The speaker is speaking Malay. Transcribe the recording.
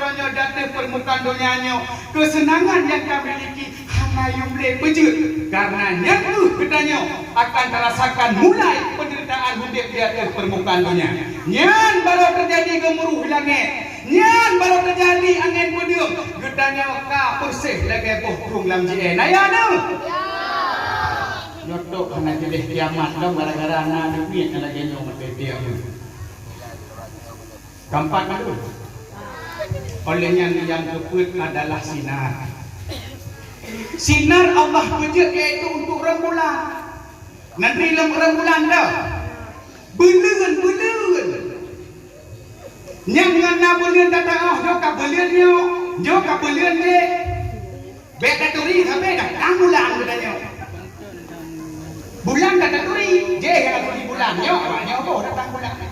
donyo datang permukaan donyanya kesenangan yang kami miliki hanya yang boleh pejut karena nyentuh katanya akan terasakan mulai penderitaan hidup di atas permukaan dunia. Nyan baru terjadi gemuruh langit, nyan baru terjadi angin pedium katanya ka persih lagi bohong lam jien ayana nyotok hanya jadi kiamat dong gara-gara anak duit lagi nyong dia gampang itu. Olehnya yang keput adalah sinar. Sinar Allah wujud yaitu untuk rembulan. Nanti rembulan dah. Belun. Yang ngana belun kata oh joka belun yo, joka belun ye. Beka turi sampai dah bulan katanya. Bulan kata turi, je kata turi bulan yo, banyak apa datang bulan.